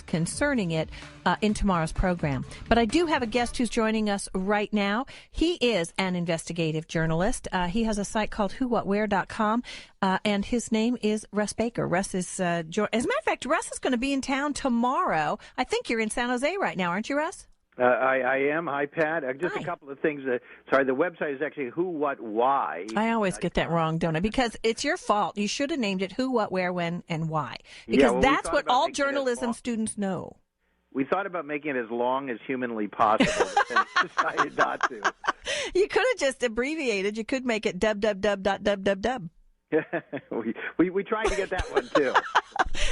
concerning it in tomorrow's program. But I do have a guest who's joining us right now. He is an investigative journalist. He has a site called whowhatwhere.com, and his name is Russ Baker. Russ is, as a matter of fact, Russ is going to be in town tomorrow. I think you're in San Jose right now, aren't you, Russ? I am. Hi, Pat. Just Hi. A couple of things. Sorry, the website is actually Who, What, Why. I always get that wrong, don't I? Because it's your fault. You should have named it Who, What, Where, When, and Why. Because that's what all journalism students know. We thought about making it as long as humanly possible, and decided not to. You could have just abbreviated. You could make it www.www. we tried to get that one too.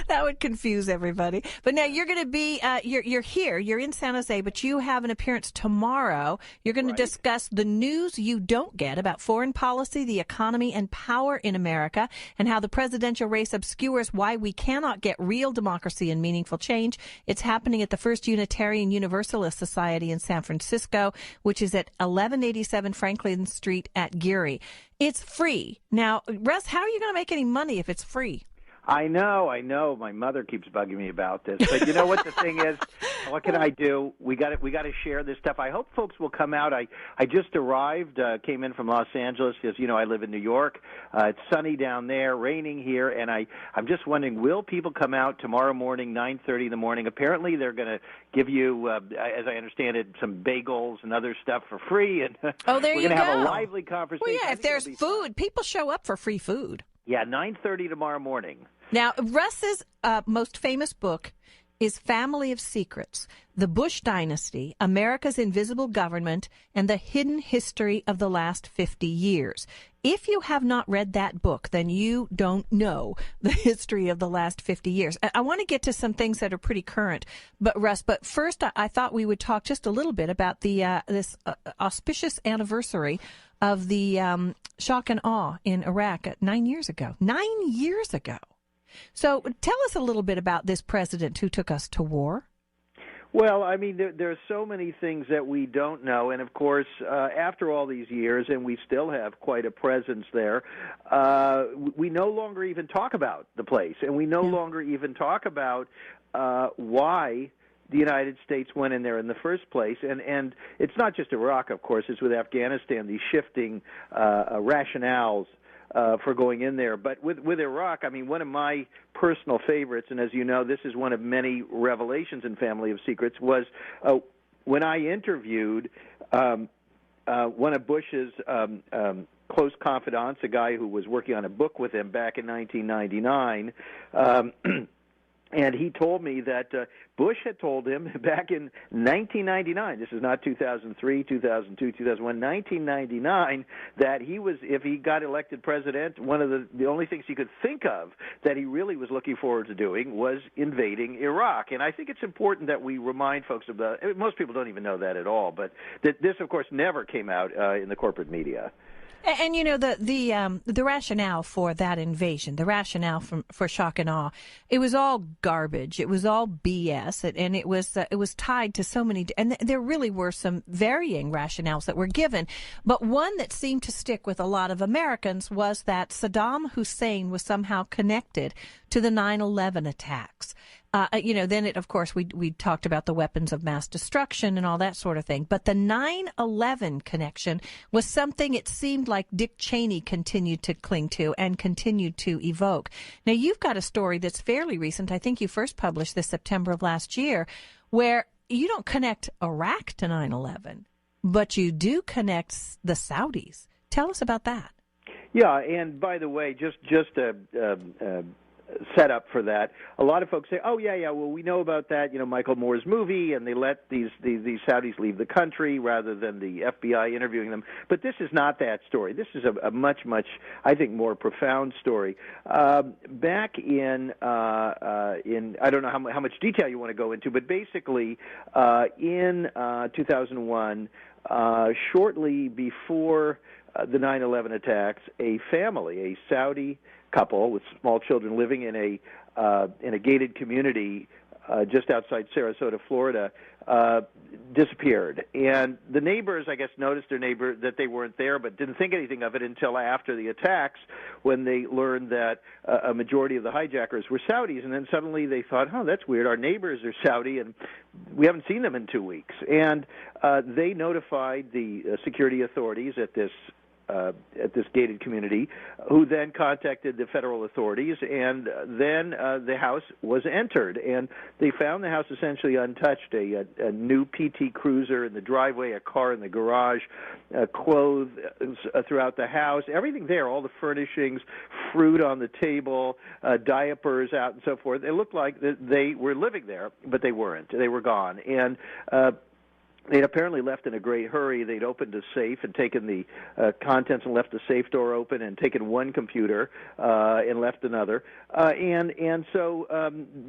That would confuse everybody. But now you're going to be you're here. You're in San Jose, but you have an appearance tomorrow. You're going to discuss the news you don't get about foreign policy, the economy, and power in America, and how the presidential race obscures why we cannot get real democracy and meaningful change. It's happening at the First Unitarian Universalist Society in San Francisco, which is at 1187 Franklin Street at Geary. It's free. Now, Russ, how are you going to make any money if it's free? I know. My mother keeps bugging me about this, but you know what the thing is? What can I do? We got to share this stuff. I hope folks will come out. I just arrived, came in from Los Angeles. As you know, I live in New York. It's sunny down there, raining here, and I'm just wondering, will people come out tomorrow morning, 9:30 in the morning? Apparently, they're going to give you, as I understand it, some bagels and other stuff for free, and there we're going to have a lively conversation. Well, yeah, if there's food, people show up for free food. Yeah, 9:30 tomorrow morning. Now, Russ's most famous book is Family of Secrets, The Bush Dynasty, America's Invisible Government, and the Hidden History of the Last 50 Years. If you have not read that book, then you don't know the history of the last 50 years. I want to get to some things that are pretty current, but Russ, first I thought we would talk just a little bit about the this auspicious anniversary of the shock and awe in Iraq 9 years ago. 9 years ago. So tell us a little bit about this president who took us to war. Well, I mean, there are so many things that we don't know, and of course, after all these years, and we still have quite a presence there, we no longer even talk about the place, and we no longer even talk about why the United States went in there in the first place. And it's not just Iraq, of course, it's with Afghanistan, these shifting rationales for going in there. But with Iraq, I mean, one of my personal favorites, and as you know, this is one of many revelations in Family of Secrets, was when I interviewed one of Bush's close confidants, a guy who was working on a book with him back in 1999, and he told me that Bush had told him back in 1999, this is not 2003, 2002, 2001, 1999, that he was, if he got elected president, one of the only things he could think of that he really was looking forward to doing was invading Iraq. And I think it's important that we remind folks of that. Most people don't even know that at all, but this, of course, never came out in the corporate media. And you know, the rationale for that invasion, the rationale for shock and awe, it was all garbage. It was all BS, and it was tied to so many. And there really were some varying rationales that were given, but one that seemed to stick with a lot of Americans was that Saddam Hussein was somehow connected to the 9/11 attacks. Then of course, we talked about the weapons of mass destruction and all that sort of thing. But the 9/11 connection was something it seemed like Dick Cheney continued to cling to and continued to evoke. Now, you've got a story that's fairly recent. I think you first published this September of last year, where you don't connect Iraq to 9/11, but you do connect the Saudis. Tell us about that. Yeah, and by the way, just set up for that. A lot of folks say, "Oh, yeah, well, we know about that. You know, Michael Moore's movie, and they let these Saudis leave the country rather than the FBI interviewing them." But this is not that story. This is a much, I think, more profound story. Back in I don't know how much detail you want to go into, but basically, in 2001, shortly before the 9/11 attacks, a family, a Saudi couple with small children living in a gated community just outside Sarasota, Florida, disappeared. And the neighbors, I guess, noticed their neighbor that they weren't there, but didn't think anything of it until after the attacks, when they learned that a majority of the hijackers were Saudis. And then suddenly they thought, oh, that's weird. Our neighbors are Saudi, and we haven't seen them in 2 weeks. And they notified the security authorities at this gated community, who then contacted the federal authorities, and then the house was entered, and they found the house essentially untouched, a new PT Cruiser in the driveway, a car in the garage, clothes throughout the house, everything there, all the furnishings, fruit on the table, diapers out and so forth. It looked like they were living there, but they weren't. They were gone. And they'd apparently left in a great hurry. They'd opened a safe and taken the contents and left the safe door open and taken one computer and left another. And so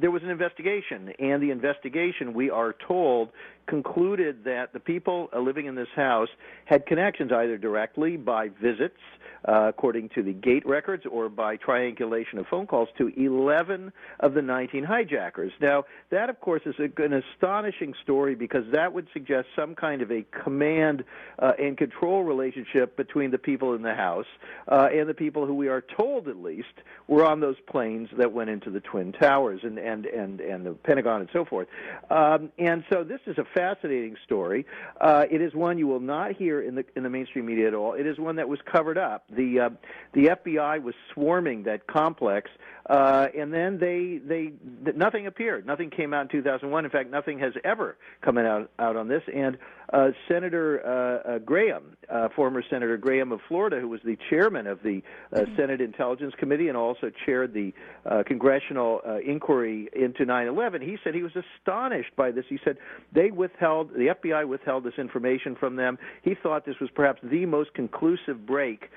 there was an investigation. And the investigation, we are told, concluded that the people living in this house had connections either directly by visits, according to the gate records, or by triangulation of phone calls to 11 of the 19 hijackers. Now, that, of course, is an astonishing story, because that would suggest some kind of a command and control relationship between the people in the house and the people who, we are told at least, were on those planes that went into the Twin Towers and the Pentagon and so forth. And so this is a fascinating story. It is one you will not hear in the mainstream media at all. It is one that was covered up. The FBI was swarming that complex, and then nothing appeared. Nothing came out in 2001. In fact, nothing has ever come out on this. And Senator Graham, former Senator Graham of Florida, who was the chairman of the Senate Intelligence Committee and also chaired the congressional inquiry into 9/11, he said he was astonished by this. He said the FBI withheld this information from them. He thought this was perhaps the most conclusive break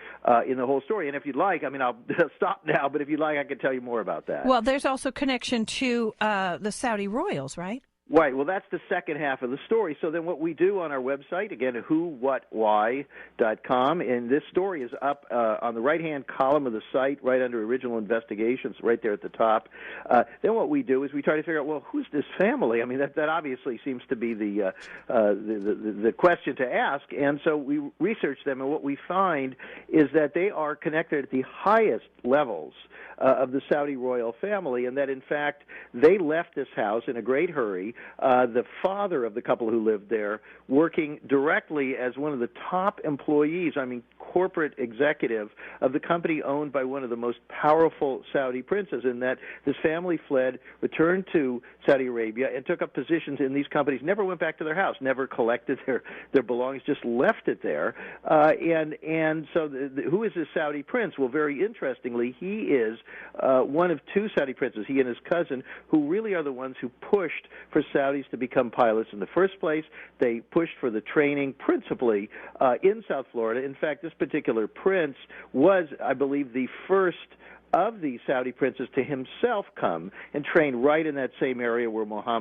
in the whole story. And if you'd like, I mean, I'll stop now, but if you'd like, I can tell you more about that. Well, there's also connection to the Saudi royals, right? Right. Well, that's the second half of the story. So then what we do on our website, again, whowhatwhy.com, and this story is up on the right-hand column of the site, right under Original Investigations, right there at the top. Then what we do is we try to figure out, well, who's this family? I mean, that obviously seems to be the question to ask. And so we research them, and what we find is that they are connected at the highest levels of the Saudi royal family, and that, in fact, they left this house in a great hurry. The father of the couple who lived there working directly as one of the top employees, I mean, corporate executive of the company owned by one of the most powerful Saudi princes, and that this family fled, returned to Saudi Arabia, and took up positions in these companies, never went back to their house, never collected their belongings, just left it there. And so who is this Saudi prince? Well, very interestingly, he is one of two Saudi princes, he and his cousin, who really are the ones who pushed for Saudis to become pilots in the first place. They pushed for the training principally in South Florida. In fact, this particular prince was, I believe, the first of the Saudi princes to himself come and train right in that same area where Mohammed